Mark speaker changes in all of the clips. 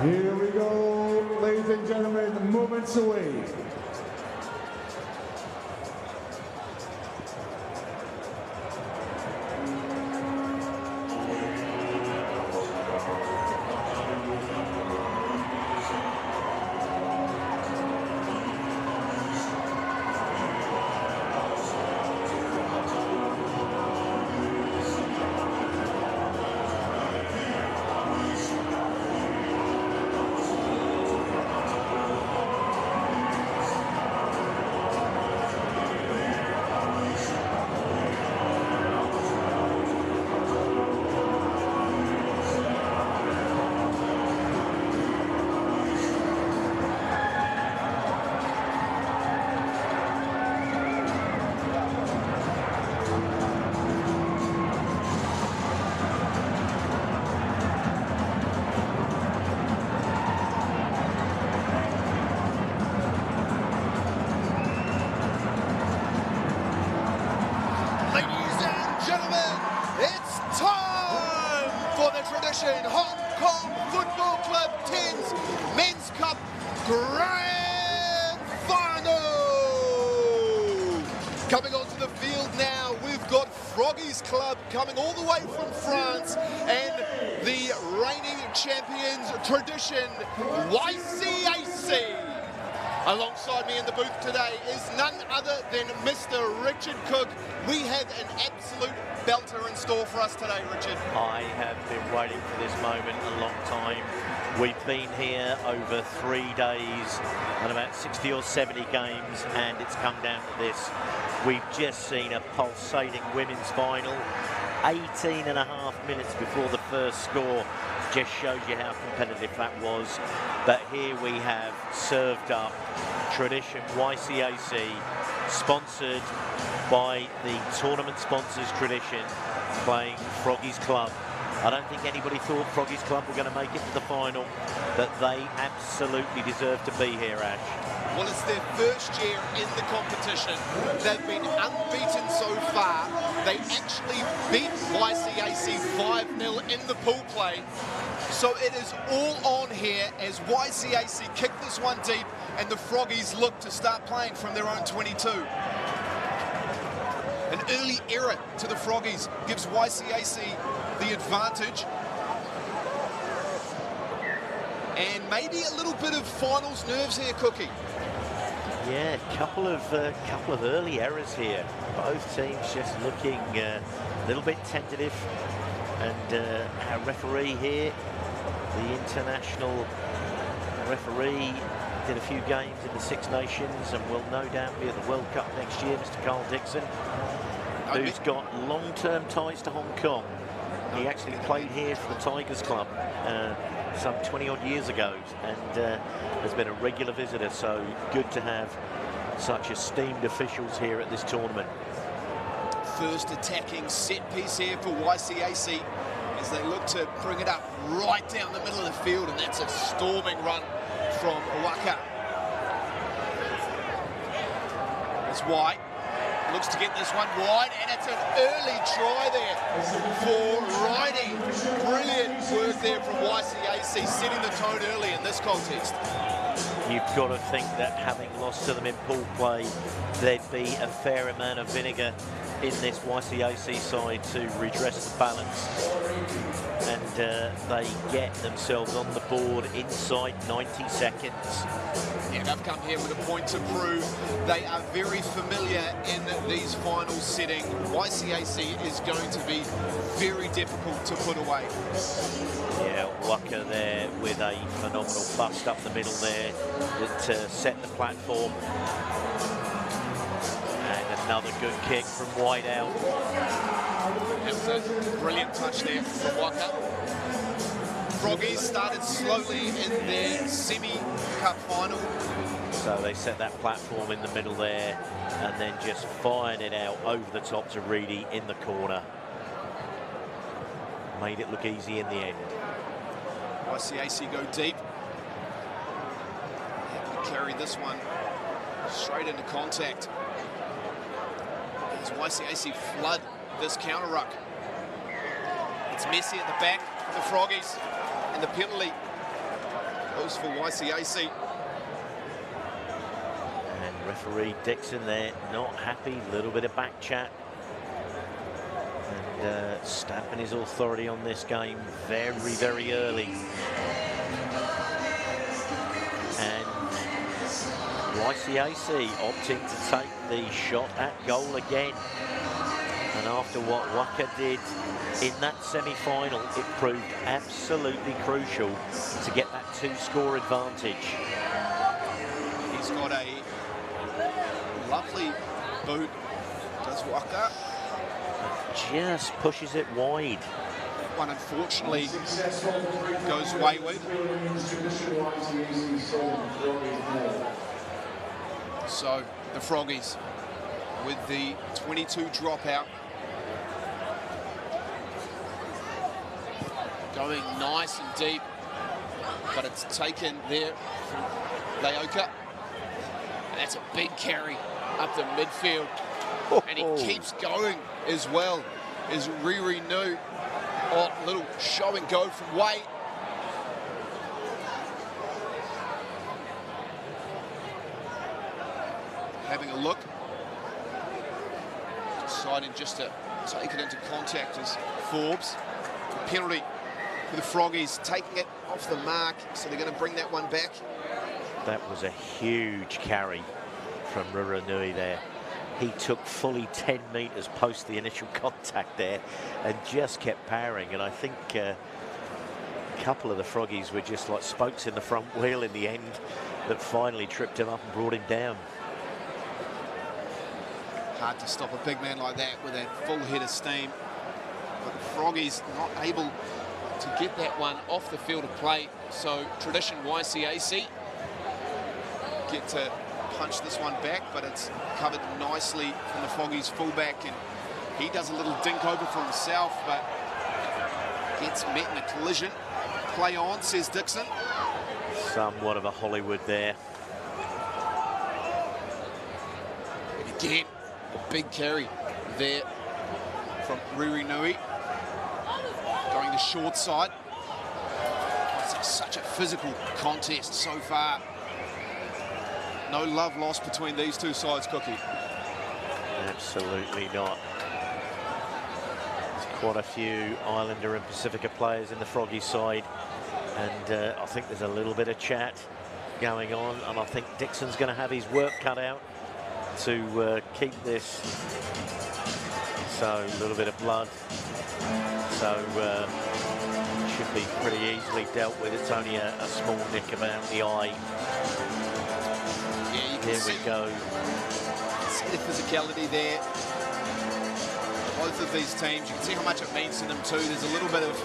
Speaker 1: Here we go, ladies and gentlemen, moments away.
Speaker 2: Hong Kong Football Club 10s Men's Cup Grand Final. Coming onto the field now, we've got Froggies Club coming all the way from France, and the reigning champions Tradition YCAC. Alongside me in the booth today is none other than Mr. Richard Cook. We have an absolute belter in store for us today, Richard.
Speaker 3: I have been waiting for this moment a long time. We've been here over 3 days and about 60 or 70 games, and it's come down to this. We've just seen a pulsating women's final. 18 and a half minutes before the first score. Just shows you how competitive that was. But here we have served up Tradition YCAC, sponsored by the tournament sponsors Tradition, playing Froggies Club. I don't think anybody thought Froggies Club were going to make it to the final, but they absolutely deserve to be here, Ash.
Speaker 2: Well, it's their first year in the competition. They've been unbeaten so far. They actually beat YCAC 5-0 in the pool play. So it is all on here as YCAC kick this one deep and the Froggies look to start playing from their own 22. An early error to the Froggies gives YCAC the advantage. And maybe a little bit of finals nerves here, Cookie.
Speaker 3: Yeah, a couple of early errors here. Both teams just looking a little bit tentative. And our referee here, the international referee, did a few games in the Six Nations and will no doubt be at the World Cup next year, Mr. Carl Dixon, who's got long-term ties to Hong Kong. He actually played here for the Tigers Club some 20-odd years ago, and has been a regular visitor, so good to have such esteemed officials here at this tournament.
Speaker 2: First attacking set piece here for YCAC as they look to bring it up right down the middle of the field, and that's a storming run from YCAC. That's White. Looks to get this one wide, and it's an early try there for Riding. Brilliant work there from YCAC, setting the tone early in this contest.
Speaker 3: You've got to think that having lost to them in pool play, there'd be a fair amount of vinegar in this YCAC side to redress the balance. And they get themselves on the board inside 90 seconds.
Speaker 2: Yeah, they've come here with a point to prove. They are very familiar in these final setting. YCAC is going to be very difficult to put away.
Speaker 3: Yeah, Waka there with a phenomenal bust up the middle there that set the platform. And another good kick from White out.
Speaker 2: That was a brilliant touch there from Waka. Froggies started slowly in their semi-cup final.
Speaker 3: So they set that platform in the middle there and then just fired it out over the top to Reedy in the corner. Made it look easy in the end.
Speaker 2: YCAC go deep. Able to carry this one straight into contact. As YCAC flood this counter ruck. It's messy at the back for the Froggies, and the penalty goes for YCAC.
Speaker 3: And referee Dixon there, not happy, little bit of back chat. And stamping his authority on this game very, very early. And YCAC opting to take the shot at goal again. And after what Waka did in that semi-final, it proved absolutely crucial to get that 2-score advantage.
Speaker 2: He's got a lovely boot, does Waka.
Speaker 3: Just pushes it wide.
Speaker 2: That one unfortunately goes wayward. So the Froggies with the 22 dropout. Going nice and deep, but it's taken there from Laoka. And that's a big carry up the midfield. And he keeps going as well as Riri Nu. Oh, little show and go from Wade. Having a look. Deciding just to take it into contact as Forbes. Penalty for the Froggies, taking it off the mark, so they're going to bring that one back.
Speaker 3: That was a huge carry from Riri Nu there. He took fully 10 metres post the initial contact there and just kept powering. And I think a couple of the Froggies were just like spokes in the front wheel in the end that finally tripped him up and brought him down.
Speaker 2: Hard to stop a big man like that with a full head of steam. But the Froggies not able to get that one off the field of play. So tradition YCAC get to punch this one back, but it's covered nicely from the Froggies fullback, and he does a little dink over for himself, but gets met in a collision. Play on, says Dixon.
Speaker 3: Somewhat of a Hollywood there.
Speaker 2: Again, a big carry there from Riri Nu. Going the short side. It's such a physical contest so far. No love lost between these two sides, Cookie.
Speaker 3: Absolutely not. There's quite a few Islander and Pacifica players in the Froggy side, and I think there's a little bit of chat going on, and I think Dixon's going to have his work cut out to keep this. So a little bit of blood. So should be pretty easily dealt with. It's only a small nick about the eye.
Speaker 2: Yeah, you can
Speaker 3: Here we go.
Speaker 2: See the physicality there. Both of these teams, you can see how much it means to them too. There's a little bit of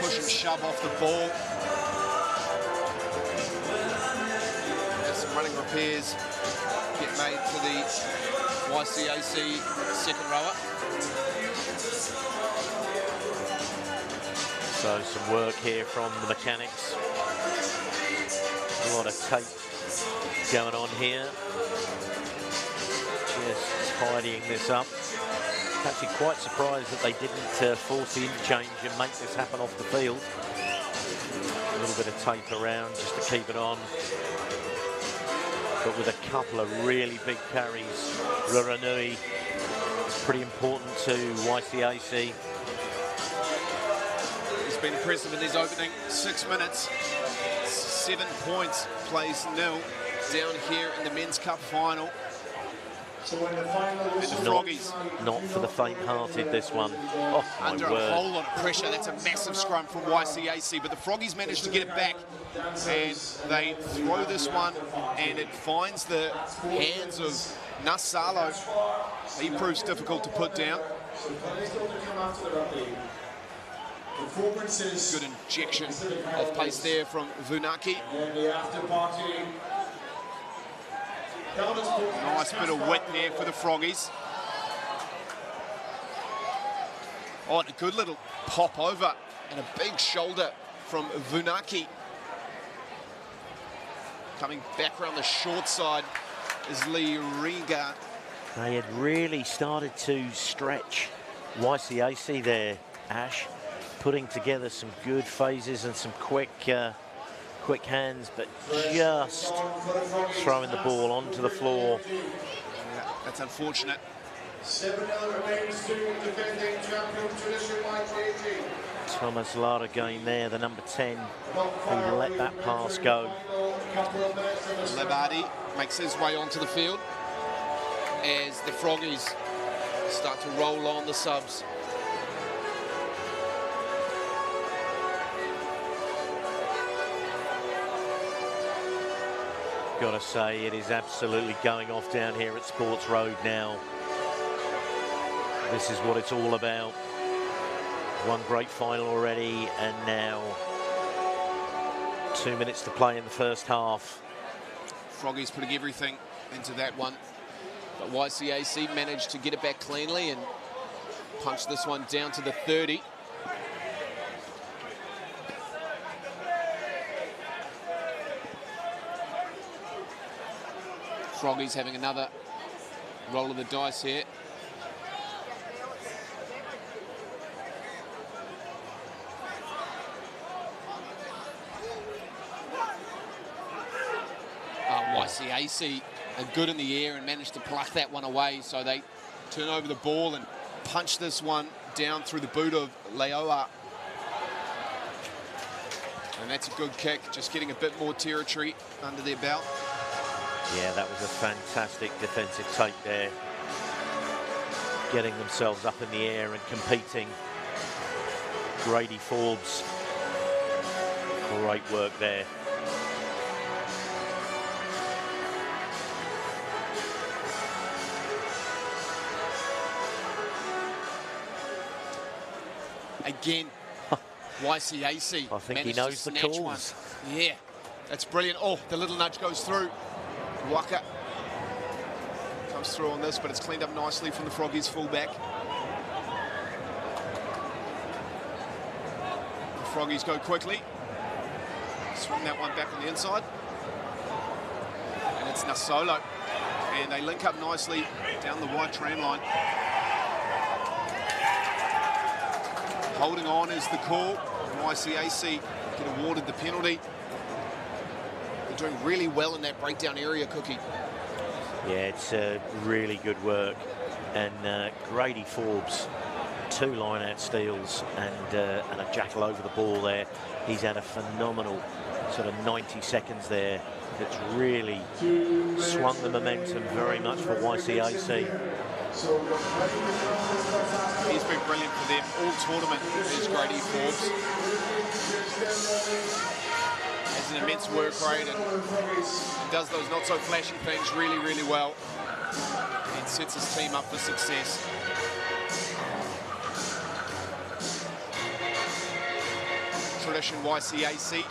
Speaker 2: push and shove off the ball. There's some running repairs get made to the YCAC second rower.
Speaker 3: So some work here from the mechanics. A lot of tape going on here. Just tidying this up. Actually quite surprised that they didn't force the interchange and make this happen off the field. A little bit of tape around just to keep it on. But with a couple of really big carries, Riri Nu is pretty important to YCAC.
Speaker 2: He's been impressive in these opening 6 minutes. 7 points, plays nil down here in the Men's Cup final.
Speaker 1: So when the final
Speaker 2: And the Froggies
Speaker 3: Not for the faint-hearted, this one. Oh, my
Speaker 2: under
Speaker 3: word.
Speaker 2: a whole lot of pressure. That's a massive scrum from YCAC, but the Froggies managed to get it back, and they throw this one, and it finds the hands of Nasalo. He proves difficult to put down. Good injection of pace there from Vunaki. Nice bit of wit there for the Froggies. Oh, and a good little pop over and a big shoulder from Vunaki. Coming back around the short side is Lee Riga.
Speaker 3: They had really started to stretch YCAC there, Ash, putting together some good phases and some quick quick hands, but just throwing the ball onto the floor.
Speaker 2: Yeah, that's unfortunate.
Speaker 1: 7-0 remains to defending champion Tradition YCAC.
Speaker 3: Thomas Laragain there, the number 10, who let that pass go.
Speaker 2: Lebardi makes his way onto the field as the Froggies start to roll on the subs.
Speaker 3: Gotta say, it is absolutely going off down here at Sports Road now. This is what it's all about. One great final already, and now 2 minutes to play in the first half.
Speaker 2: Froggies putting everything into that one, but YCAC managed to get it back cleanly and punch this one down to the 30. Froggies having another roll of the dice here. YCAC are good in the air and managed to pluck that one away, so they turn over the ball and punch this one down through the boot of Leoa. And that's a good kick, just getting a bit more territory under their belt.
Speaker 3: Yeah, that was a fantastic defensive take there. Getting themselves up in the air and competing. Grady Forbes, great work there.
Speaker 2: Again, YCAC.
Speaker 3: I think he knows the calls.
Speaker 2: One. Yeah, that's brilliant. Oh, the little nudge goes through. Waka comes through on this, but it's cleaned up nicely from the Froggies fullback. The Froggies go quickly. Swing that one back on the inside. And it's Nasolo. And they link up nicely down the wide tram line. Holding on is the call. YCAC get awarded the penalty. They're doing really well in that breakdown area, Cookie.
Speaker 3: Yeah, it's really good work. And Grady Forbes, 2 line-out steals and a jackal over the ball there. He's had a phenomenal sort of 90 seconds there. That's really swung the momentum very much for YCAC.
Speaker 2: He's been brilliant for them all tournament, is Grady Forbes. Has an immense work rate and does those not so flashy things really, really well. And sets his team up for success. Tradition YCAC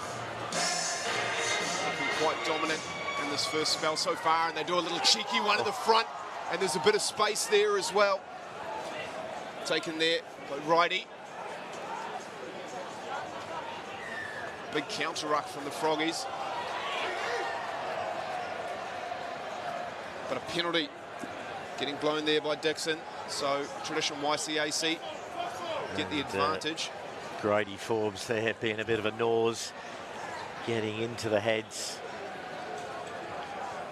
Speaker 2: looking quite dominant in this first spell so far, and they do a little cheeky one in the front, and there's a bit of space there as well. Taken there by Righty. Big counter ruck from the Froggies. But a penalty getting blown there by Dixon. So Tradition YCAC get the advantage.
Speaker 3: Grady Forbes there being a bit of a nose, getting into the heads.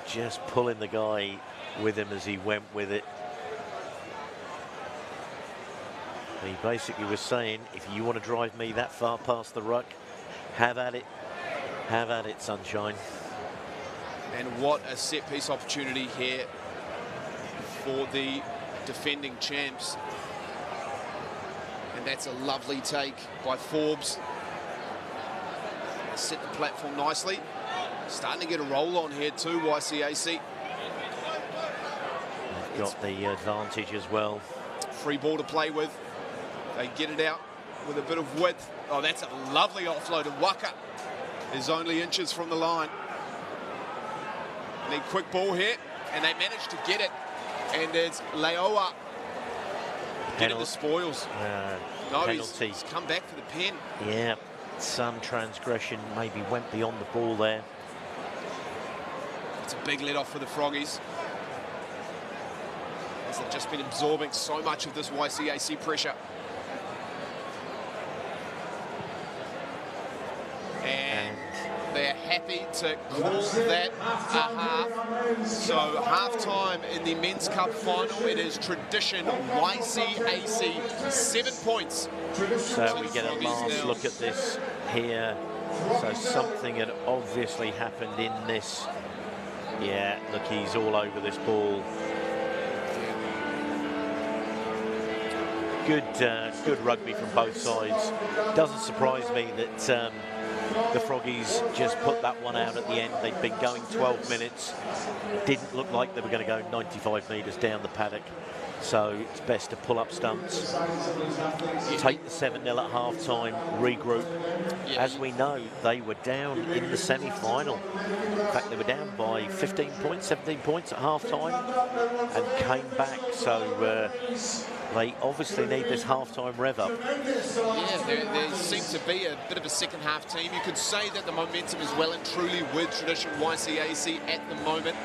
Speaker 3: Just pulling the guy with him as he went with it. He basically was saying, if you want to drive me that far past the ruck, have at it. Have at it, sunshine.
Speaker 2: And what a set-piece opportunity here for the defending champs. And that's a lovely take by Forbes. They set the platform nicely. Starting to get a roll on here too, YCAC.
Speaker 3: They've got the advantage as well.
Speaker 2: Free ball to play with. They get it out with a bit of width. Oh, that's a lovely offload. And Waka is only inches from the line. And then quick ball here, and they manage to get it. And it's Leoa getting the spoils. No,
Speaker 3: penalty.
Speaker 2: He's come back for the pen.
Speaker 3: Yeah, some transgression maybe went beyond the ball there.
Speaker 2: It's a big let off for the Froggies, as they've just been absorbing so much of this YCAC pressure. And they're to call that a half. So half-time in the men's cup final, it is tradition YCAC 7 points.
Speaker 3: So we get a last look at this here. So something had obviously happened in this. Yeah, look, he's all over this ball. Good rugby from both sides. Doesn't surprise me that the Froggies just put that one out at the end. They'd been going 12 minutes. Didn't look like they were going to go 95 metres down the paddock. So it's best to pull up stumps, take the 7-0 at half-time, regroup. As we know, they were down in the semi-final. In fact, they were down by 15 points, 17 points at half-time and came back. So they obviously need this half-time rev up.
Speaker 2: Yeah, there seems to be a bit of a second-half team. You could say that the momentum is well and truly with Tradition YCAC at the moment.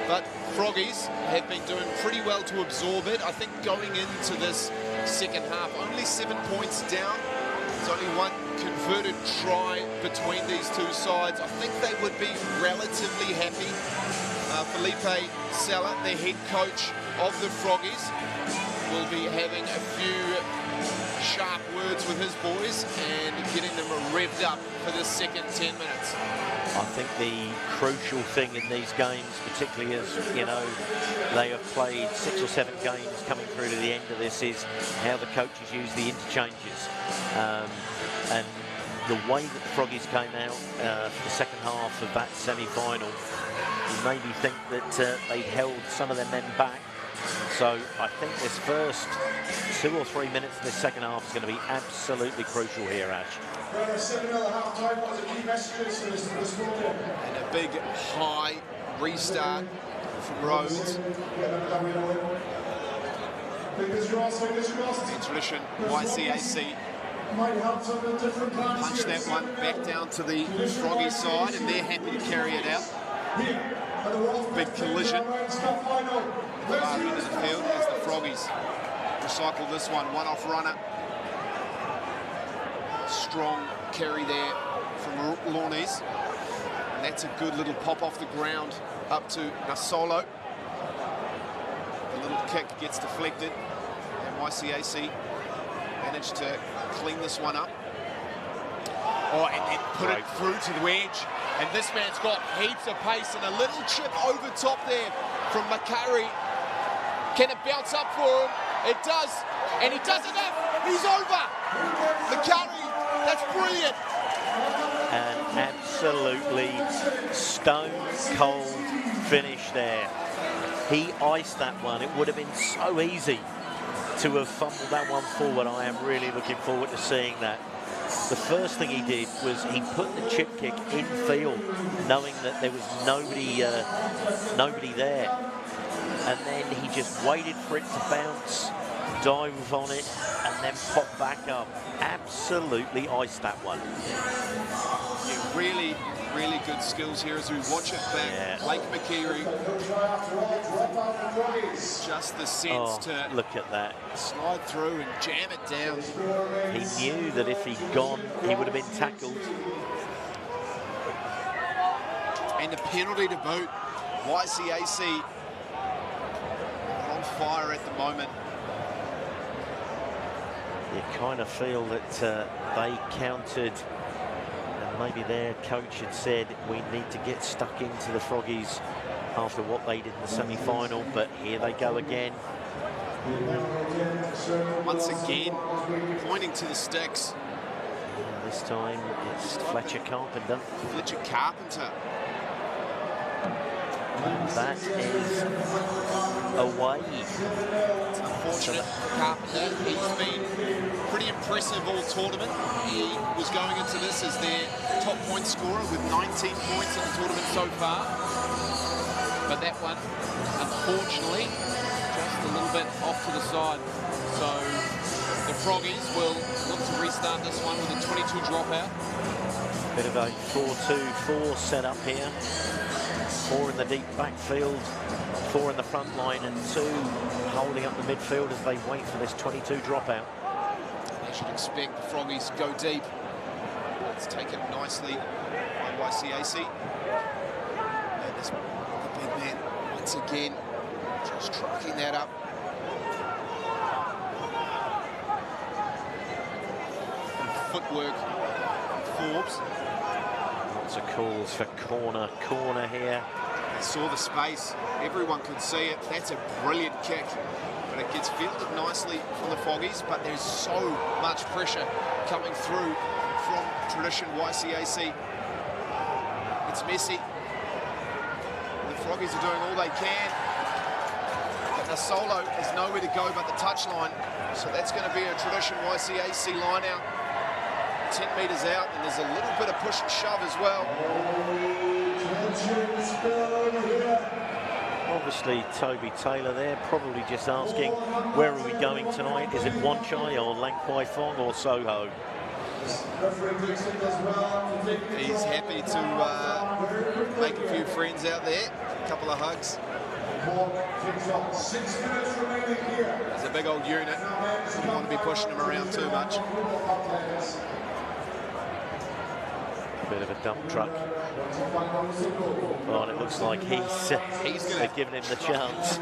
Speaker 2: But Froggies have been doing pretty well to absorb it. I think going into this second half, only 7 points down. There's only one converted try between these two sides. I think they would be relatively happy. Felipe Sella, the head coach of the Froggies, will be having a few sharp words with his boys and getting them revved up for the second 10 minutes.
Speaker 3: I think the crucial thing in these games, particularly as, you know, they have played 6 or 7 games coming through to the end of this, is how the coaches use the interchanges. And the way that the Froggies came out for the second half of that semi-final, you made me think that they held some of their men back. So I think this first 2 or 3 minutes in this second half is going to be absolutely crucial here, Ash.
Speaker 2: And a big high restart from Rhodes. And Tradition YCAC punch that one back down to the Froggy side, and they're happy to carry it out. Big collision at the far end of the field as the Froggies recycle this one. One-off runner. Strong carry there from Lawneys. And that's a good little pop off the ground up to Nasolo. The little kick gets deflected, and YCAC managed to clean this one up. Oh, and then put it through to the edge. And this man's got heaps of pace, and a little chip over top there from Makari. Can it bounce up for him? It does, and he does enough. He's over. Makari, that's brilliant.
Speaker 3: An absolutely stone-cold finish there. He iced that one. It would have been so easy to have fumbled that one forward. I am really looking forward to seeing that. The first thing he did was he put the chip kick in field, knowing that there was nobody there. And then he just waited for it to bounce, dive on it, and then pop back up. Absolutely iced that one.
Speaker 2: Yeah, really good skills here as we watch it back. Yeah. Blake McKeary, just the sense to
Speaker 3: look at that,
Speaker 2: slide through and jam it down.
Speaker 3: He knew that if he'd gone, he would have been tackled.
Speaker 2: And the penalty to boot. YCAC on fire at the moment.
Speaker 3: You kind of feel that they countered, and maybe their coach had said, we need to get stuck into the Froggies after what they did in the semi-final, but here they go again.
Speaker 2: Once again, pointing to the sticks.
Speaker 3: Yeah, this time it's Fletcher Carpenter.
Speaker 2: Fletcher Carpenter.
Speaker 3: That is away.
Speaker 2: It's unfortunate for Carpenter. He's been pretty impressive all tournament. He was going into this as their top point scorer with 19 points in the tournament so far. But that one, unfortunately, just a little bit off to the side. So the Froggies will look to restart this one with a 22 dropout.
Speaker 3: Bit of a 4-2-4 setup here. 4 in the deep backfield, 4 in the front line, and 2 holding up the midfield as they wait for this 22 dropout.
Speaker 2: They should expect the Froggies to go deep. It's taken nicely by YCAC. And this the big man once again just trucking that up. And footwork, Forbes.
Speaker 3: Lots of calls for corner here.
Speaker 2: They saw the space, everyone could see it. That's a brilliant kick, but it gets fielded nicely from the Froggies, but there's so much pressure coming through from Tradition YCAC. It's messy. The Froggies are doing all they can. But the solo is nowhere to go but the touchline, so that's going to be a Tradition YCAC line out. 10 metres out, and there's a little bit of push and shove as well.
Speaker 3: Obviously, Toby Taylor there, probably just asking, where are we going tonight? Is it Wanchai or Lang Kwai Fong or Soho?
Speaker 2: He's happy to make a few friends out there, a couple of hugs. There's a big old unit. You don't want to be pushing him around too much.
Speaker 3: Bit of a dump truck. Oh, and it looks like he's giving him the chance.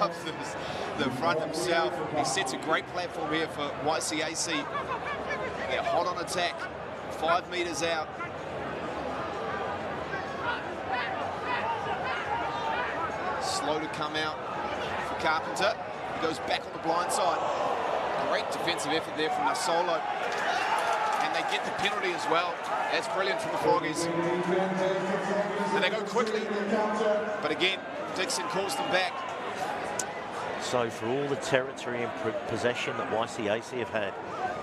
Speaker 2: The front himself. He sets a great platform here for YCAC. They're hot on attack. 5 metres out. Slow to come out for Carpenter. He goes back on the blind side. Great defensive effort there from Nasolo. And they get the penalty as well. That's brilliant from the Froggies. And they go quickly. But again, Dixon calls them back.
Speaker 3: So for all the territory and possession that YCAC have had,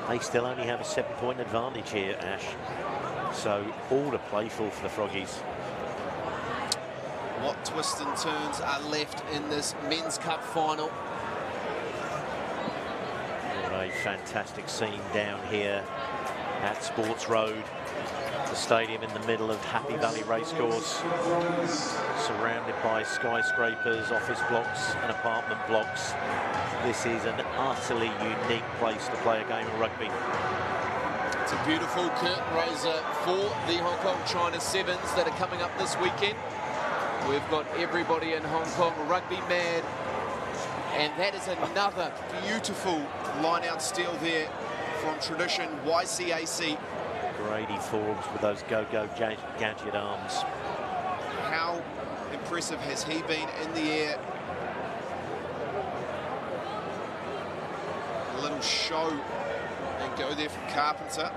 Speaker 3: they still only have a 7-point advantage here, Ash. So all to play for the Froggies.
Speaker 2: What twists and turns are left in this Men's Cup final?
Speaker 3: What a fantastic scene down here at Sports Road, the stadium in the middle of Happy Valley Racecourse, surrounded by skyscrapers, office blocks and apartment blocks. This is an utterly unique place to play a game of rugby.
Speaker 2: It's a beautiful curtain raiser for the Hong Kong China 7s that are coming up this weekend. We've got everybody in Hong Kong rugby mad, and that is another beautiful line-out steal there from Tradition YCAC.
Speaker 3: Grady Forbes with those go-go gadget arms.
Speaker 2: How impressive has he been in the air? A little show and go there from Carpenter.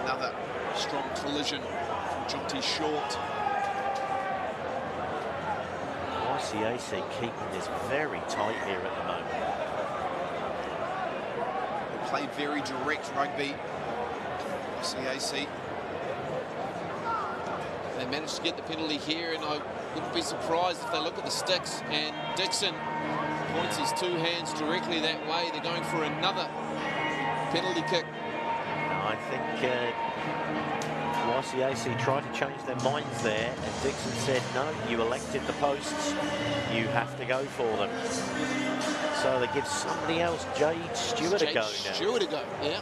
Speaker 2: Another strong collision from Jonty Short.
Speaker 3: YCAC keeping this very tight here at the moment.
Speaker 2: They play very direct rugby. YCAC. They managed to get the penalty here, and I wouldn't be surprised if they look at the sticks and Dixon points his 2 hands directly that way. They're going for another penalty kick.
Speaker 3: I think YCAC tried to change their minds there, and Dixon said, no, you elected the posts, you have to go for them. So they give somebody else, Jade Stewart, a go now.
Speaker 2: Stewart a go, yeah.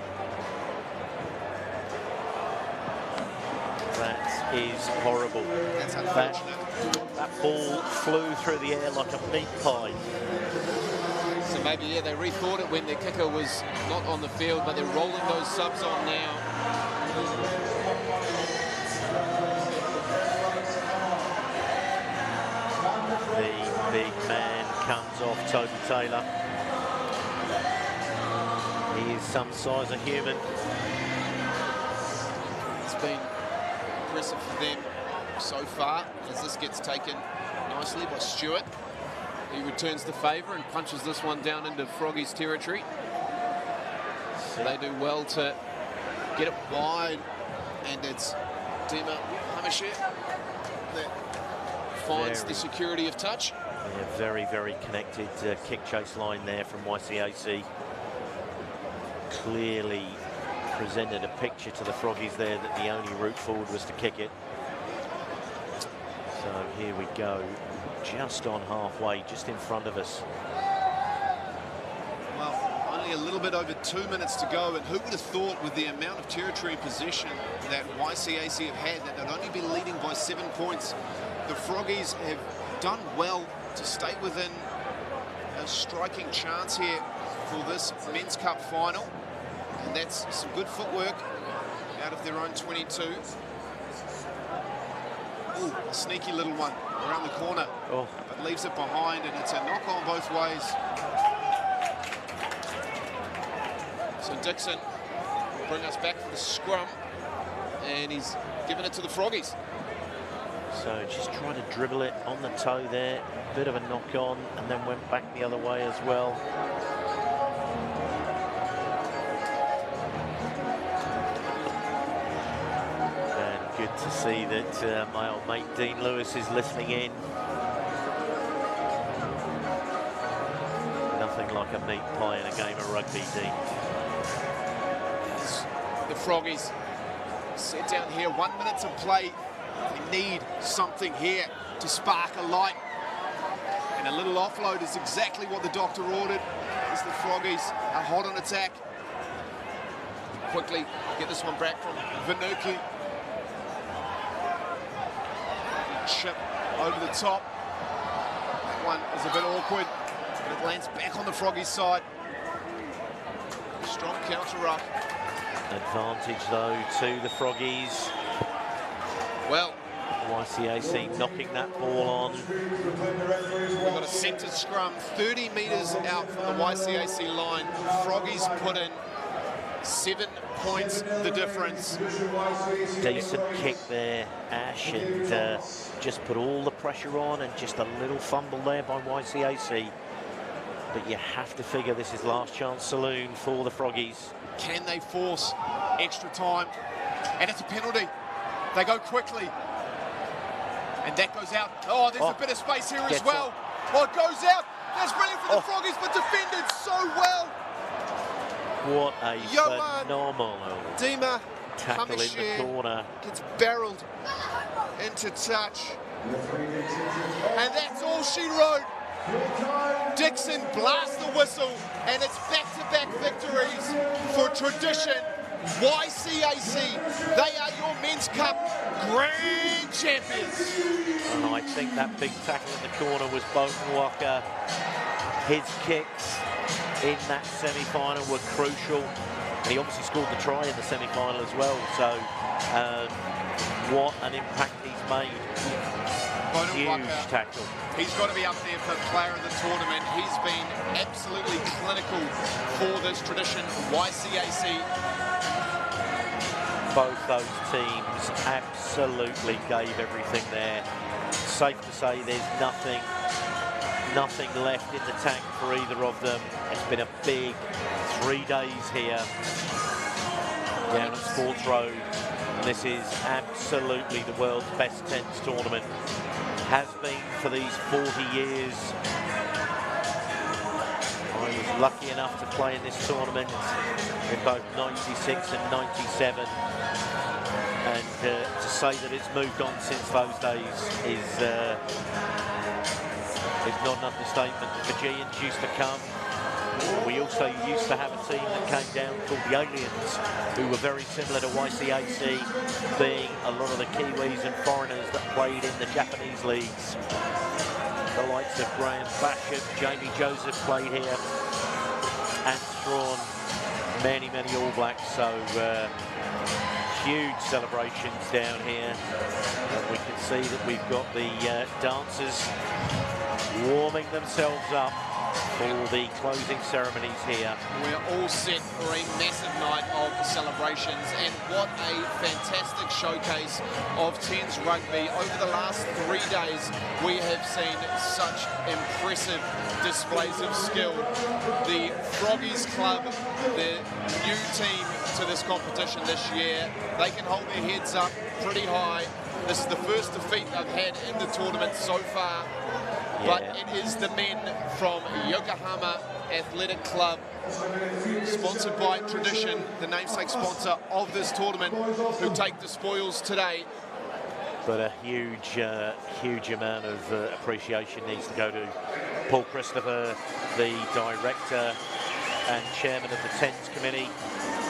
Speaker 3: That is horrible.
Speaker 2: That's unfortunate.
Speaker 3: That ball flew through the air like a meat pie.
Speaker 2: So maybe, yeah, they rethought it when their kicker was not on the field, but they're rolling those subs on now.
Speaker 3: The big man comes off Toby Taylor. He is some size of human.
Speaker 2: It's been impressive for them so far as this gets taken nicely by Stewart. He returns the favour and punches this one down into Froggies territory. So they do well to get it wide, and it's Dima Hamasher that finds the security of touch.
Speaker 3: Yeah, very, very connected kick chase line there from YCAC. Clearly presented a picture to the Froggies there that the only route forward was to kick it. So here we go, just on halfway, just in front of us.
Speaker 2: Well, only only a little bit over 2 minutes to go, and who would have thought with the amount of territory possession that YCAC have had, that they'd only be leading by 7 points. The Froggies have done well to stay within a striking chance here for this Men's Cup final, and that's some good footwork out of their own 22. Ooh, a sneaky little one around the corner, but leaves it behind, and it's a knock on both ways. So Dixon will bring us back for the scrum, and he's given it to the Froggies.
Speaker 3: So just trying to dribble it on the toe there, a bit of a knock on, and then went back the other way as well. And good to see that my old mate Dean Lewis is listening in. Nothing like a meat pie in a game of rugby, Dean.
Speaker 2: The Froggies set down here, 1 minute to play. We need something here to spark a light. And a little offload is exactly what the doctor ordered, as the Froggies are hot on attack. Quickly get this one back from Vanuki. Chip over the top. That one is a bit awkward, but it lands back on the Froggies' side. Strong counter up.
Speaker 3: Advantage though to the Froggies.
Speaker 2: Well,
Speaker 3: YCAC knocking that ball on.
Speaker 2: We've got a centre scrum 30 metres out from the YCAC line. Froggies put in 7 points the difference.
Speaker 3: Decent kick there, Ash, and just put all the pressure on, and just a little fumble there by YCAC. But you have to figure this is last chance saloon for the Froggies.
Speaker 2: Can they force extra time? And it's a penalty. They go quickly. And that goes out. Oh, there's a bit of space here as well. Oh, it goes out. That's brilliant for the Froggies, but defended so well.
Speaker 3: What a phenomenal
Speaker 2: Dima
Speaker 3: tackle in the corner.
Speaker 2: Gets barreled into touch. And that's all she wrote. Dixon blasts the whistle, and it's back-to-back victories for tradition. YCAC, they are your Men's Cup grand champions.
Speaker 3: And I think that big tackle in the corner was Bolton Walker. His kicks in that semi-final were crucial. And he obviously scored the try in the semi-final as well. So what an impact he's made. Huge tackle.
Speaker 2: He's got to be up there for player of the tournament. He's been absolutely clinical for this tradition. YCAC.
Speaker 3: Both those teams absolutely gave everything there. Safe to say there's nothing left in the tank for either of them. It's been a big 3 days here down at Sports Road. And this is absolutely the world's best 10s tournament. Has been for these 40 years. I was lucky enough to play in this tournament in both 96 and 97. And to say that it's moved on since those days is not an understatement. The Fijians used to come. We also used to have a team that came down called the Aliens, who were very similar to YCAC, being a lot of the Kiwis and foreigners that played in the Japanese leagues. The likes of Graham Basham, Jamie Joseph played here, and Strawn, many All Blacks. So huge celebrations down here. And we can see that we've got the dancers warming themselves up for the closing ceremonies here.
Speaker 2: We're all set for a massive night of celebrations, and what a fantastic showcase of 10s rugby. Over the last 3 days, we have seen such impressive displays of skill. The Froggies Club, the new team to this competition this year, they can hold their heads up pretty high. This is the first defeat they've had in the tournament so far. But it is the men from Yokohama Athletic Club, sponsored by Tradition, the namesake sponsor of this tournament, who take the spoils today.
Speaker 3: But a huge amount of appreciation needs to go to Paul Christopher, the director, and chairman of the 10s committee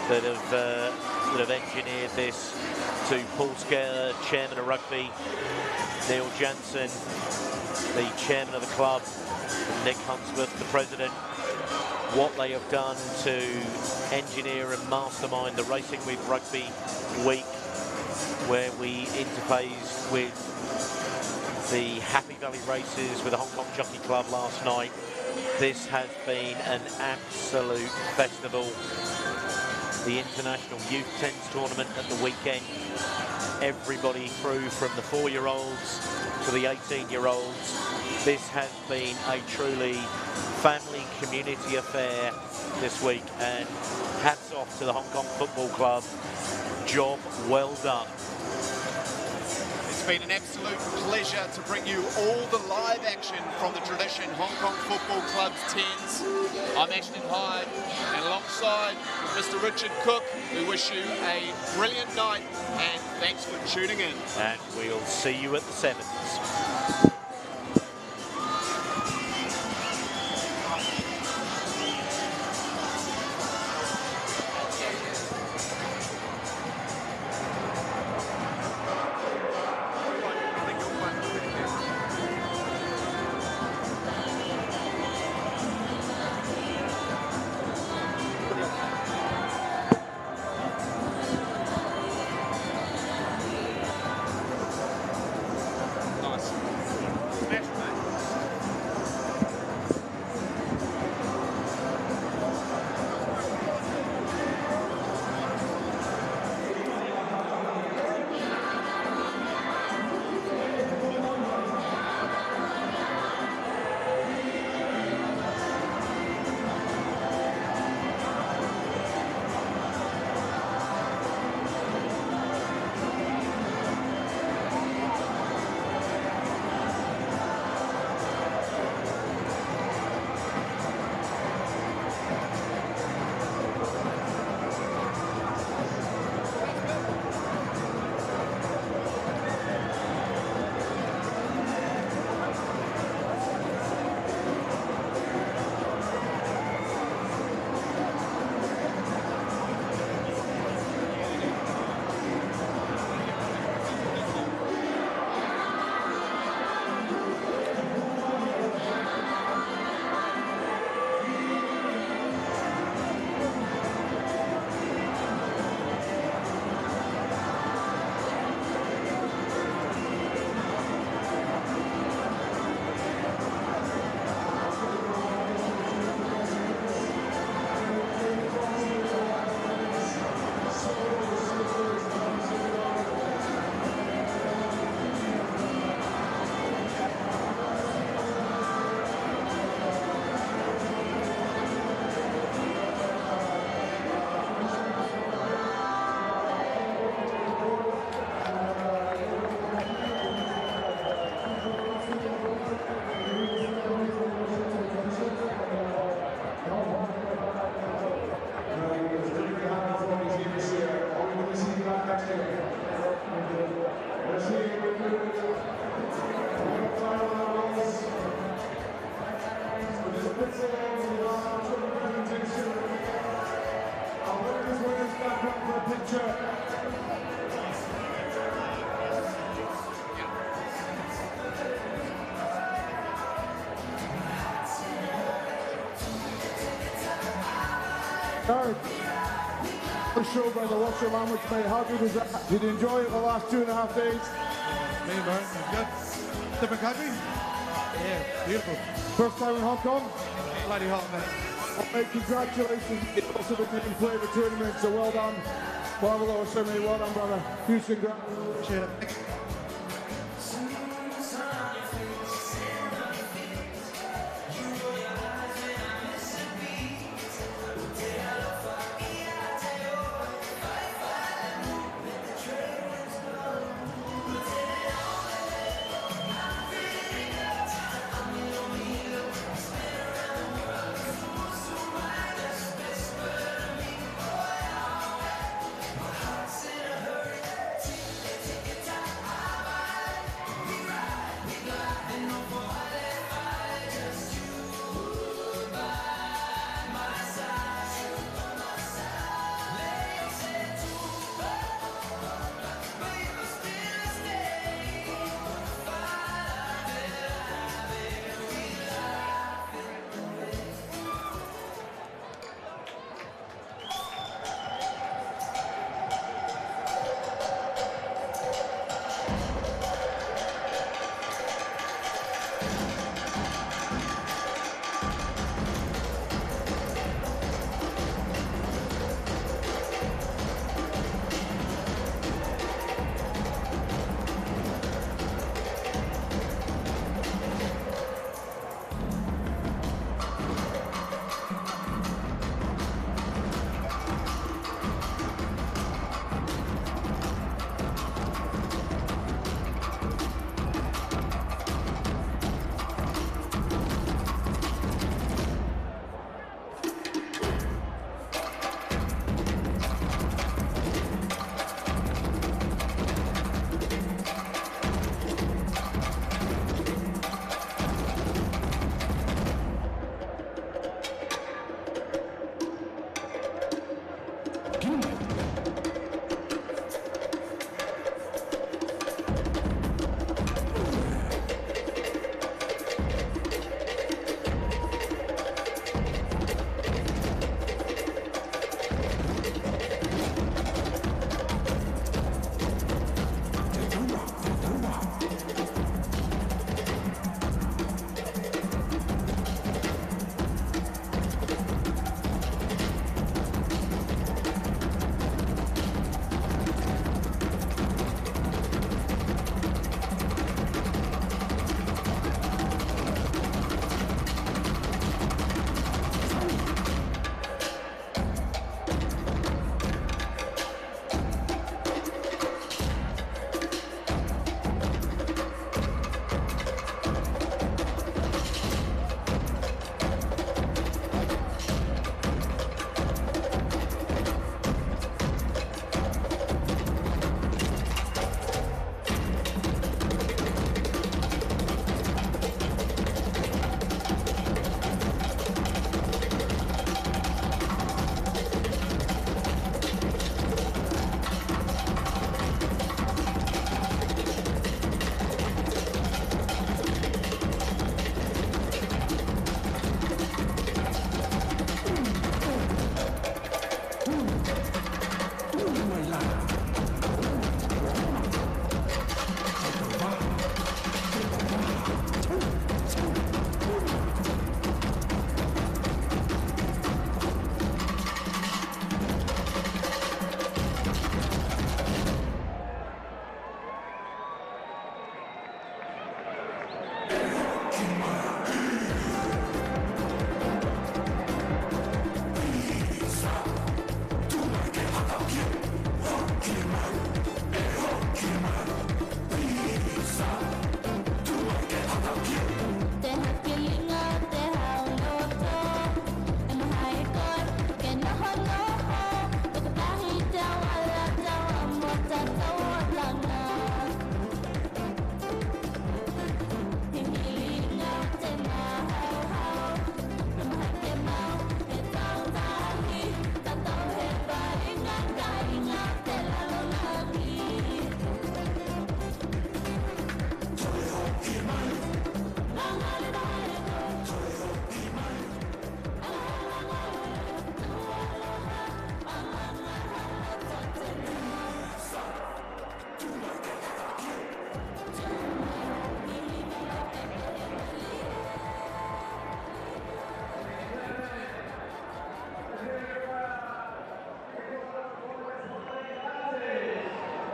Speaker 3: that have engineered this, to Paul Scare, chairman of rugby, Neil Jansen, the chairman of the club, and Nick Huntsworth, the president. What they have done to engineer and mastermind the Racing with Rugby week, where we interfaced with the Happy Valley races with the Hong Kong Jockey Club last night. This has been an absolute festival. The International Youth 10s tournament at the weekend, everybody through from the 4-year-olds to the 18-year-olds. This has been a truly family community affair this week, and hats off to the Hong Kong Football Club. Job well done.
Speaker 2: It's been an absolute pleasure to bring you all the live action from the Tradition Hong Kong Football Club's 10s. I'm Ashton Hyde, and alongside Mr. Richard Cook, we wish you a brilliant night, and thanks for tuning in.
Speaker 3: And we'll see you at the 7s.
Speaker 1: The show by the Watcher Man, which made how good was that? Did you enjoy it the last 2.5 days?
Speaker 4: Me, man, it was good. Different country? Yeah, beautiful.
Speaker 1: First time in Hong Kong?
Speaker 4: Bloody hot, mate.
Speaker 1: Well, mate, congratulations. You also didn't play the tournament, so well done. Marvelous, certainly well done, brother. Huge congrats.
Speaker 4: Appreciate it.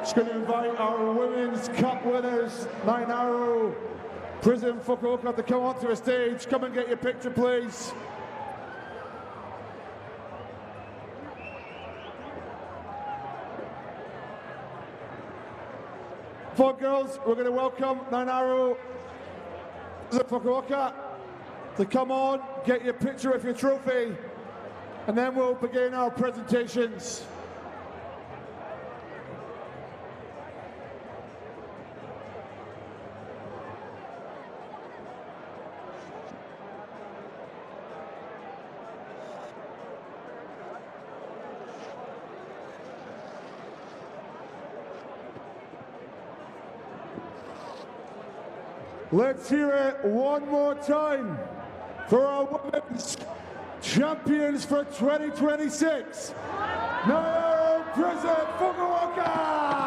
Speaker 1: Just going to invite our Women's Cup winners, 9 Arrow, Prison Fukuoka, to come onto the stage. Come and get your picture, please. For girls, we're going to welcome 9 Arrow, Prison Fukuoka, to come on, get your picture with your trophy, and then we'll begin our presentations. Let's hear it one more time for our women's champions for 2026, Nairo Prison Fukuoka!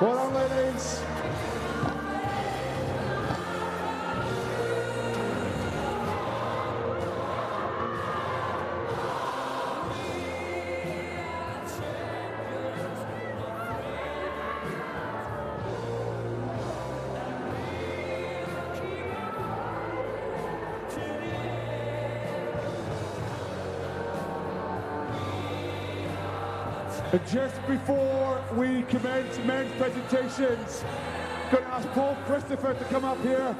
Speaker 1: Well done, ladies. And just before we commence men's presentations, I'm going to ask Paul Christopher to come up here,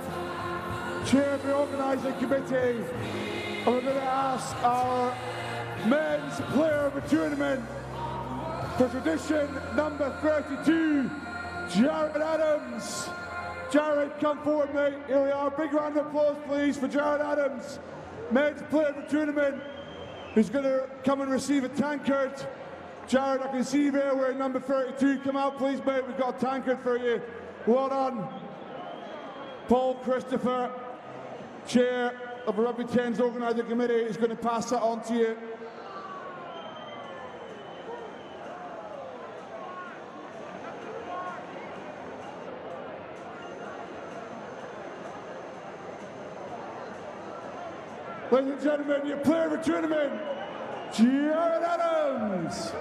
Speaker 1: chair of the organising committee, and we're going to ask our men's player of the tournament for tradition number 32, Jared Adams. Jared, come forward, mate. Here we are. Big round of applause, please, for Jared Adams, men's player of the tournament, who's going to come and receive a tankard. Jared, I can see you there wearing number 32. Come out, please, mate. We've got a tankard for you. Well done. Paul Christopher, chair of the Rugby 10s organising committee, is going to pass that on to you. Ladies and gentlemen, your player of the tournament, Jared Adams.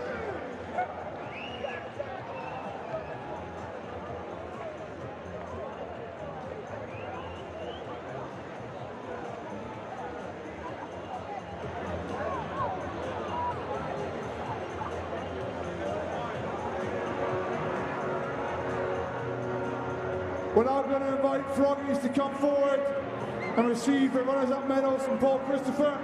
Speaker 1: We're now going to invite Froggies to come forward and receive the runners-up medals from Paul Christopher.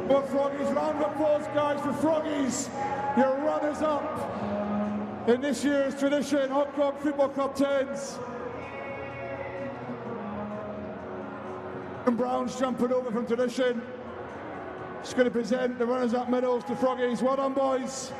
Speaker 1: Well, Froggies, round of applause, guys, for Froggies, your runners-up in this year's tradition, Hong Kong Football Club 10s. And Brown's jumping over from tradition. Just going to present the runners-up medals to Froggies. Well done, boys.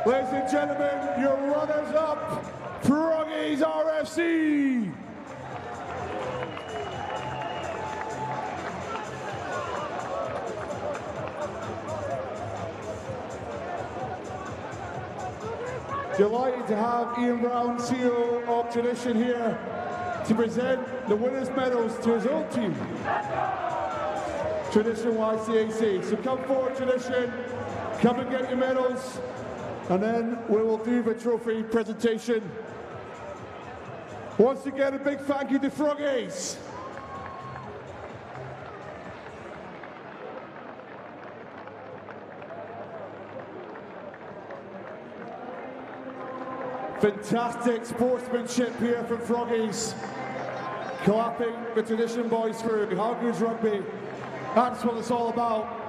Speaker 1: Ladies and gentlemen, your runners-up, Froggies RFC. Delighted to have Ian Brown, CEO of Tradition, here to present the winners' medals to his own team, Tradition YCAC. So come forward, Tradition, come and get your medals, and then we will do the trophy presentation. Once again, a big thank you to Froggies. Fantastic sportsmanship here from Froggies. Clapping the Tradition boys through. How good's rugby? That's what it's all about.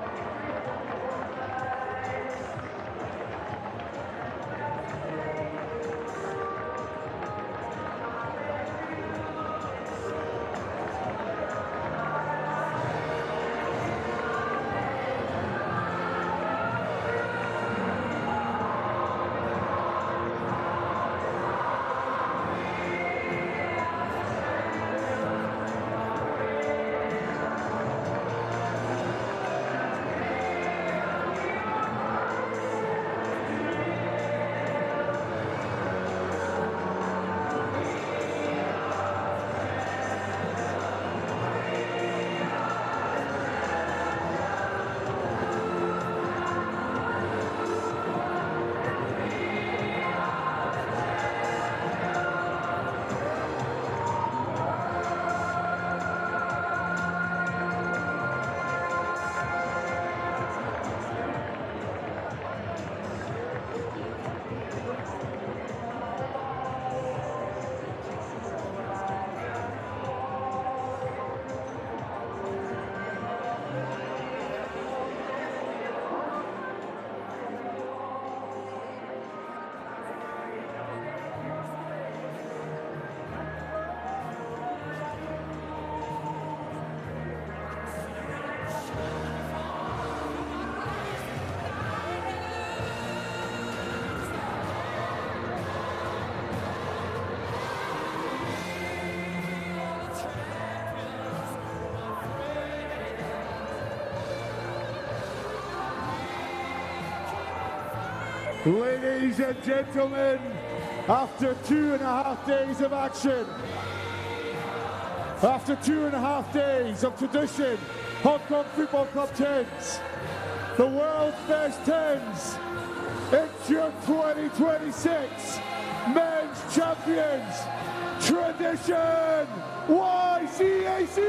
Speaker 1: Ladies and gentlemen, after 2.5 days of action, after 2.5 days of Tradition Hong Kong Football Club 10s, the world's best 10s, it's your 2026 men's champions, Tradition YCAC!